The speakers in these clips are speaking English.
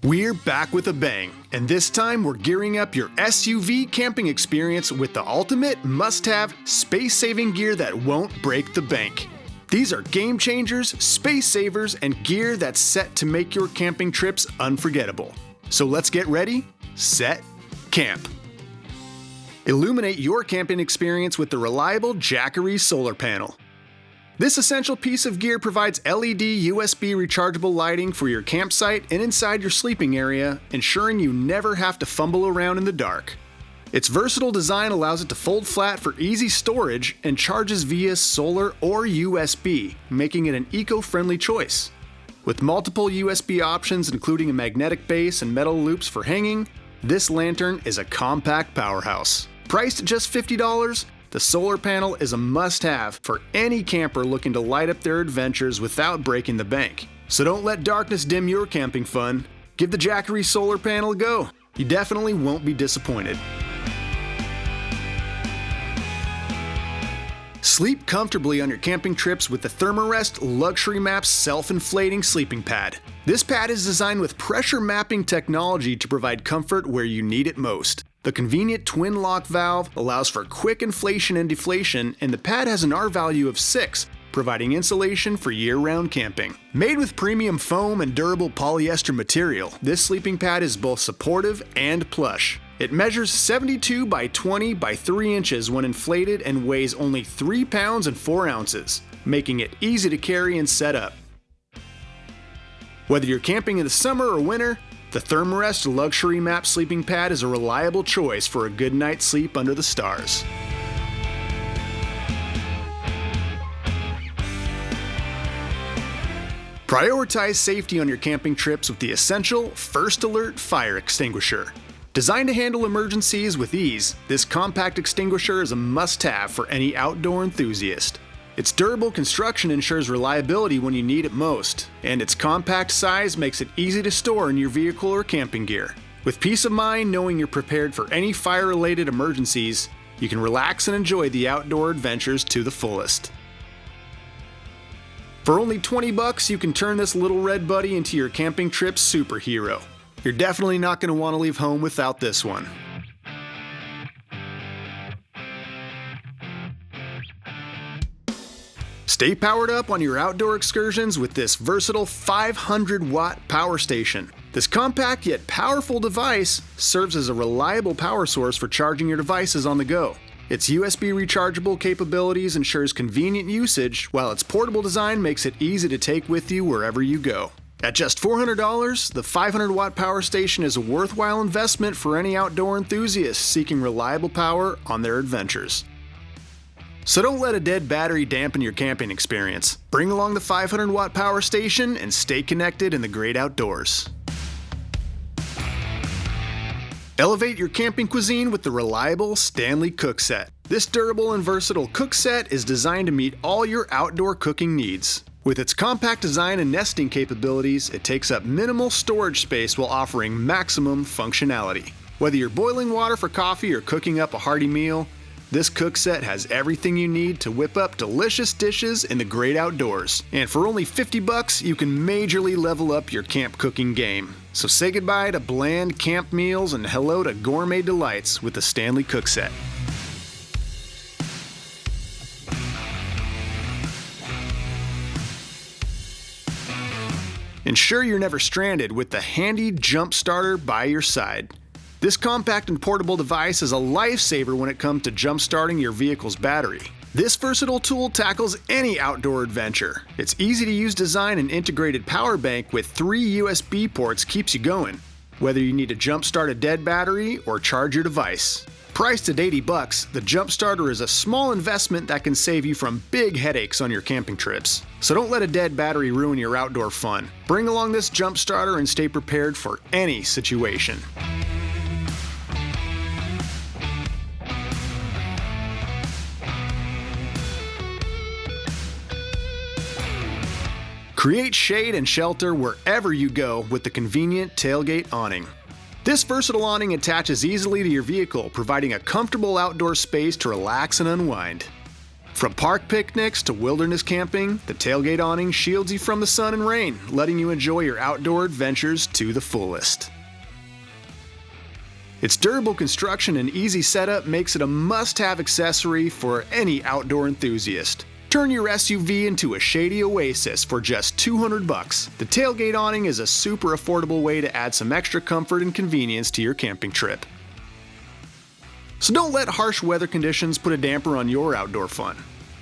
We're back with a bang, and this time we're gearing up your SUV camping experience with the ultimate must-have space-saving gear that won't break the bank. These are game changers, space savers, and gear that's set to make your camping trips unforgettable. So let's get ready, set, camp. Illuminate your camping experience with the reliable Jackery solar panel. This essential piece of gear provides LED USB rechargeable lighting for your campsite and inside your sleeping area, ensuring you never have to fumble around in the dark. Its versatile design allows it to fold flat for easy storage and charges via solar or USB, making it an eco-friendly choice. With multiple USB options including a magnetic base and metal loops for hanging, this lantern is a compact powerhouse. Priced at just $50, the solar panel is a must-have for any camper looking to light up their adventures without breaking the bank. So don't let darkness dim your camping fun. Give the Jackery solar panel a go. You definitely won't be disappointed. Sleep comfortably on your camping trips with the Therm-a-Rest LuxuryMap Self-Inflating Sleeping Pad. This pad is designed with pressure mapping technology to provide comfort where you need it most. The convenient twin lock valve allows for quick inflation and deflation, and the pad has an R value of 6, providing insulation for year-round camping. Made with premium foam and durable polyester material, this sleeping pad is both supportive and plush. It measures 72 by 20 by 3 inches when inflated and weighs only 3 pounds and 4 ounces, making it easy to carry and set up. Whether you're camping in the summer or winter, the Therm-a-Rest LuxuryMap sleeping pad is a reliable choice for a good night's sleep under the stars. Prioritize safety on your camping trips with the essential First Alert Fire Extinguisher. Designed to handle emergencies with ease, this compact extinguisher is a must-have for any outdoor enthusiast. Its durable construction ensures reliability when you need it most, and its compact size makes it easy to store in your vehicle or camping gear. With peace of mind knowing you're prepared for any fire-related emergencies, you can relax and enjoy the outdoor adventures to the fullest. For only $20, you can turn this little red buddy into your camping trip superhero. You're definitely not going to want to leave home without this one. Stay powered up on your outdoor excursions with this versatile 500-watt power station. This compact yet powerful device serves as a reliable power source for charging your devices on the go. Its USB rechargeable capabilities ensures convenient usage, while its portable design makes it easy to take with you wherever you go. At just $400, the 500-watt power station is a worthwhile investment for any outdoor enthusiast seeking reliable power on their adventures. So don't let a dead battery dampen your camping experience. Bring along the 500-watt power station and stay connected in the great outdoors. Elevate your camping cuisine with the reliable Stanley Cook Set. This durable and versatile cook set is designed to meet all your outdoor cooking needs. With its compact design and nesting capabilities, it takes up minimal storage space while offering maximum functionality. Whether you're boiling water for coffee or cooking up a hearty meal, this cook set has everything you need to whip up delicious dishes in the great outdoors. And for only $50, you can majorly level up your camp cooking game. So say goodbye to bland camp meals and hello to gourmet delights with the Stanley Cook Set. Ensure you're never stranded with the handy jump starter by your side. This compact and portable device is a lifesaver when it comes to jump-starting your vehicle's battery. This versatile tool tackles any outdoor adventure. Its easy-to-use design and integrated power bank with 3 USB ports keeps you going, whether you need to jump-start a dead battery or charge your device. Priced at $80, the jump starter is a small investment that can save you from big headaches on your camping trips. So don't let a dead battery ruin your outdoor fun. Bring along this jump starter and stay prepared for any situation. Create shade and shelter wherever you go with the convenient Tailgate Awning. This versatile awning attaches easily to your vehicle, providing a comfortable outdoor space to relax and unwind. From park picnics to wilderness camping, the Tailgate Awning shields you from the sun and rain, letting you enjoy your outdoor adventures to the fullest. Its durable construction and easy setup makes it a must-have accessory for any outdoor enthusiast. Turn your SUV into a shady oasis for just $200. The Tailgate Awning is a super affordable way to add some extra comfort and convenience to your camping trip. So don't let harsh weather conditions put a damper on your outdoor fun.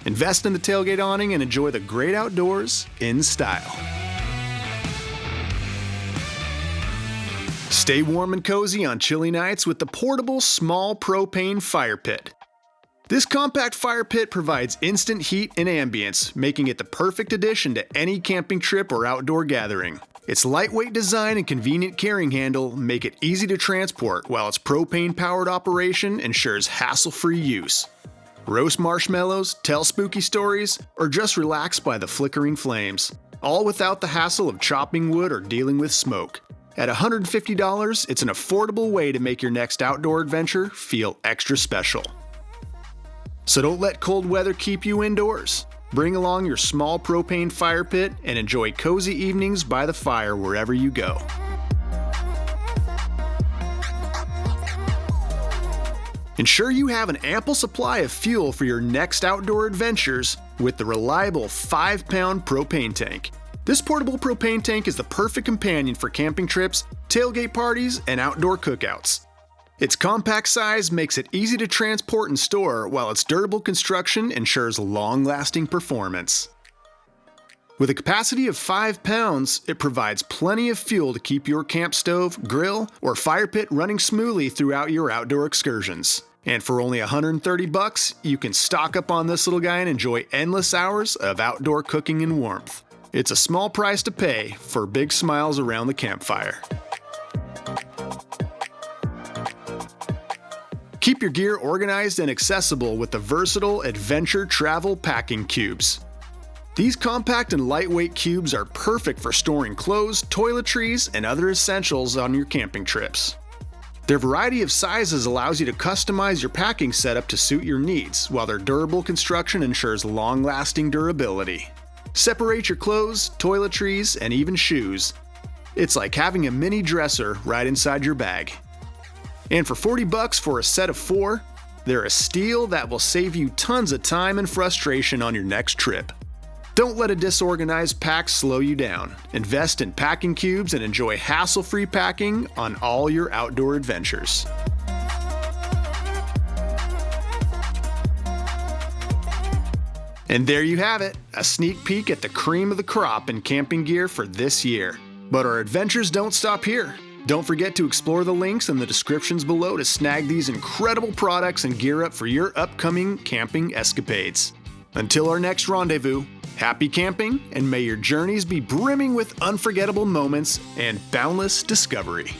Invest in the Tailgate Awning and enjoy the great outdoors in style. Stay warm and cozy on chilly nights with the portable small propane fire pit. This compact fire pit provides instant heat and ambience, making it the perfect addition to any camping trip or outdoor gathering. Its lightweight design and convenient carrying handle make it easy to transport, while its propane-powered operation ensures hassle-free use. Roast marshmallows, tell spooky stories, or just relax by the flickering flames, all without the hassle of chopping wood or dealing with smoke. At $150, it's an affordable way to make your next outdoor adventure feel extra special. So don't let cold weather keep you indoors. Bring along your small propane fire pit and enjoy cozy evenings by the fire wherever you go. Ensure you have an ample supply of fuel for your next outdoor adventures with the reliable 5-pound propane tank. This portable propane tank is the perfect companion for camping trips, tailgate parties, and outdoor cookouts. Its compact size makes it easy to transport and store, while its durable construction ensures long-lasting performance. With a capacity of 5 pounds, it provides plenty of fuel to keep your camp stove, grill, or fire pit running smoothly throughout your outdoor excursions. And for only $130, you can stock up on this little guy and enjoy endless hours of outdoor cooking and warmth. It's a small price to pay for big smiles around the campfire. Keep your gear organized and accessible with the versatile Adventure Travel Packing Cubes. These compact and lightweight cubes are perfect for storing clothes, toiletries, and other essentials on your camping trips. Their variety of sizes allows you to customize your packing setup to suit your needs, while their durable construction ensures long-lasting durability. Separate your clothes, toiletries, and even shoes. It's like having a mini dresser right inside your bag. And for $40 for a set of 4, they're a steal that will save you tons of time and frustration on your next trip. Don't let a disorganized pack slow you down. Invest in packing cubes and enjoy hassle-free packing on all your outdoor adventures. And there you have it, a sneak peek at the cream of the crop in camping gear for this year. But our adventures don't stop here. Don't forget to explore the links in the descriptions below to snag these incredible products and gear up for your upcoming camping escapades. Until our next rendezvous, happy camping, and may your journeys be brimming with unforgettable moments and boundless discovery.